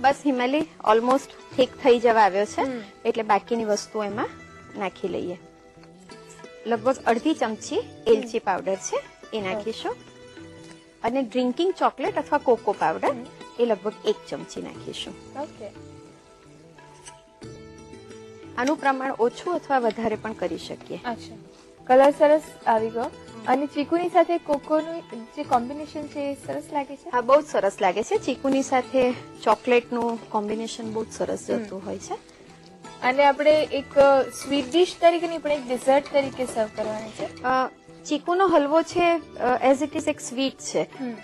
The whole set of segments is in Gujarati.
બસ હિમાલી ઓલમોસ્ટ ઠીક થઈ જવા આવ્યો છે, એટલે બાકીની વસ્તુ એમાં નાખી લઈએ. લગભગ અડધી ચમચી એલચી પાવડર છે એ નાખીશું, અને ડ્રિંકિંગ ચોકલેટ અથવા કોકો પાવડર એ લગભગ 1 ચમચી નાખીશું. ઓકે, આનું પ્રમાણ ઓછું અથવા વધારે પણ કરી શકીએ. અચ્છા, કલર સરસ આવી ગયો. અને ચીકુની સાથે કોકોનું જે કોમ્બિનેશન છે એ સરસ લાગે છે. હા, બહુ જ સરસ લાગે છે. ચીકુની સાથે ચોકલેટનું કોમ્બિનેશન બહુ જ સરસ જતું હોય છે. અને આપણે એક સ્વીટ ડિશ તરીકે નહીં પણ એક ડિઝર્ટ તરીકે સર્વ કરવાની છે. ચીકુનો હલવો છે એઝ ઇટ ઇઝ એક સ્વીટ છે,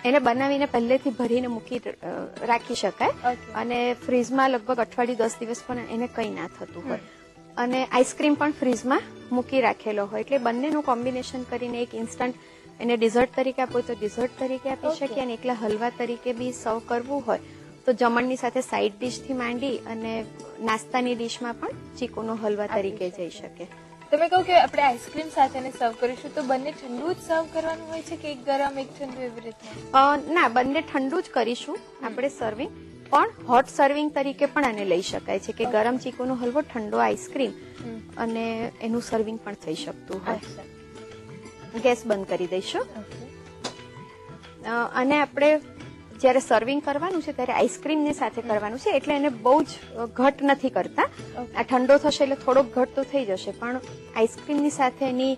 એને બનાવીને પહેલેથી ભરીને મૂકી રાખી શકાય, અને ફ્રીઝમાં લગભગ અઠવાડિયું 10 દિવસ પણ એને કંઈ ના થતું હોય. અને આઈસ્ક્રીમ પણ ફ્રીઝમાં મૂકી રાખેલો હોય, એટલે બંનેનું કોમ્બિનેશન કરીને એક ઇન્સ્ટન્ટ એને ડિઝર્ટ તરીકે આપવું તો ડિઝર્ટ તરીકે આપી શકીએ, અને એકલા હલવા તરીકે બી સર્વ કરવું હોય તો જમણની સાથે સાઈડ ડિશથી માંડી અને નાસ્તાની ડિશમાં પણ ચીકુનો હલવા તરીકે જઈ શકે. તમે કહો કે આપણે આઈસ્ક્રીમ સાથે સર્વ કરીશું તો બંને ઠંડુ જ સર્વ કરવાનું હોય છે કે એક ગરમ એક ઠંડુ એવી રીતે? ના, બંને ઠંડુ જ કરીશું આપણે સર્વિંગ, પણ હોટ સર્વિંગ તરીકે પણ આને લઈ શકાય છે કે ગરમ ચીકુનો હલવો, ઠંડો આઈસ્ક્રીમ, અને એનું સર્વિંગ પણ થઈ શકતું હોય. ગેસ બંધ કરી દઈશું. અને આપણે જયારે સર્વિંગ કરવાનું છે ત્યારે આઈસ્ક્રીમની સાથે કરવાનું છે, એટલે એને બહુ જ ઘટ નથી કરતા. આ ઠંડો થશે એટલે થોડોક ઘટ તો થઈ જશે, પણ આઈસ્ક્રીમની સાથે એની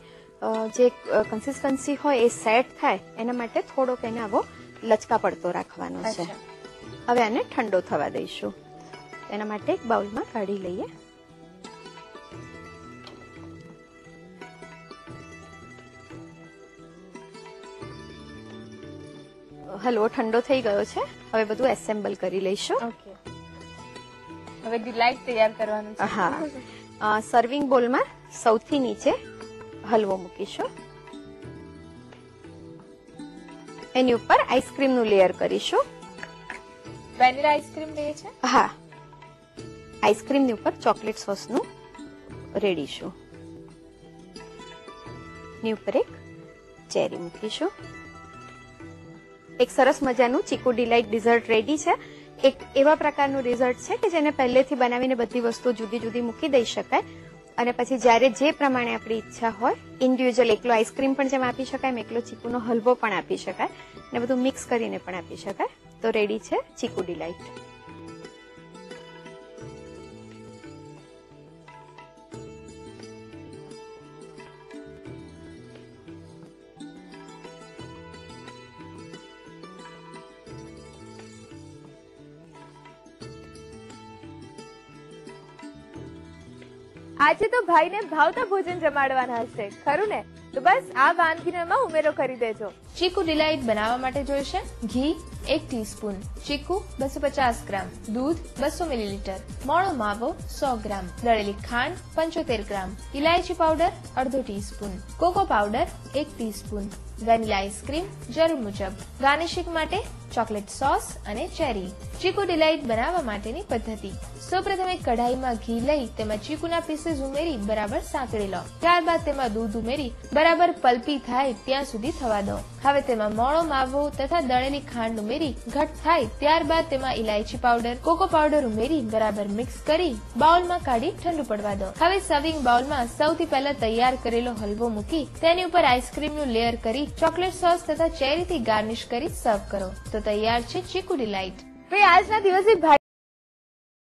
જે કન્સિસ્ટન્સી હોય એ સેટ થાય એના માટે થોડોક એને આવો લચકા પડતો રાખવાનો છે. હવે આને ઠંડો થવા દઈશું. એના માટે એક બાઉલમાં કાઢી લઈએ. હલવો ઠંડો થઈ ગયો છે, હવે બધું એસેમ્બલ કરી લઈશું. ઓકે, હવે ડિલાઇટ તૈયાર કરવાનું છે. હા, સર્વિંગ બોલમાં સૌથી નીચે હલવો મૂકીશું, એની ઉપર આઈસ્ક્રીમનું લેયર કરીશું. વેનીલા આઈસ્ક્રીમ લઈએ છે? હા, આઈસ્ક્રીમની ઉપર ચોકલેટ સોસનું રેડીશું. ની ઉપર એક ચેરી મૂકીશું. એક સરસ મજાનું ચીકુ ડિલાઇટ ડિઝર્ટ રેડી છે. એક એવા પ્રકારનું ડિઝર્ટ છે કે જેને પહેલેથી બનાવીને બધી વસ્તુઓ જુદી જુદી મૂકી દઈ શકાય, અને પછી જ્યારે જે પ્રમાણે આપણી ઈચ્છા હોય ઇન્ડિવિજ્યુઅલ એકલો આઈસ્ક્રીમ પણ જેમ આપી શકાય, એકલો ચીકુનો હલવો પણ આપી શકાય, ને બધું મિક્સ કરીને પણ આપી શકાય. તો રેડી છે ચીકુ ડિલાઇટ. આજે તો ભાઈને ભાવતા ભોજન જમાડવાના હશે, ખરું ને? તો બસ આ વાનગીનો એમાં ઉમેરો કરી દેજો. ચીકુ ડિલાઇટ બનાવવા માટે જોઈશે ઘી 1 ટીસ્પૂન, ચીકુ 250 ગ્રામ, દૂધ 200 મિલીલીટર, મોળો માવો 100 ગ્રામ, દળેલી ખાંડ 75 ગ્રામ, ઇલાયચી પાવડર અડધો teaspoon, cocoa powder 1 teaspoon, vanilla ice cream જરૂર મુજબ, ગાર્નિશિંગ માટે ચોકલેટ સોસ અને ચેરી. ચીકુ ડિલાઇટ બનાવવા માટેની પદ્ધતિ: સૌપ્રથમ એક કઢાઈમાં ઘી લઈ તેમાં ચીકુના પીસીસ ઉમેરી બરાબર સાંકળી લો. ત્યારબાદ તેમાં દૂધ ઉમેરી બરાબર પલ્પી થાય ત્યાં સુધી થવા દો. હવે તેમાં મોળો માવો તથા દળેલી ખાંડ ઉમેરી ઘટ થાય ત્યારબાદ તેમાં ઇલાયચી પાવડર, કોકો પાવડર ઉમેરી બરાબર મિક્સ કરી બાઉલમાં કાઢી ઠંડુ પડવા દો. હવે સર્વિંગ બાઉલમાં સૌથી પહેલા તૈયાર કરેલો હલવો મૂકી તેની ઉપર આઈસ્ક્રીમનું લેયર કરી ચોકલેટ સોસ તથા ચેરીથી ગાર્નિશ કરી સર્વ કરો તો તૈયાર છે ચીકુ ડિલાઇટ. આજના દિવસે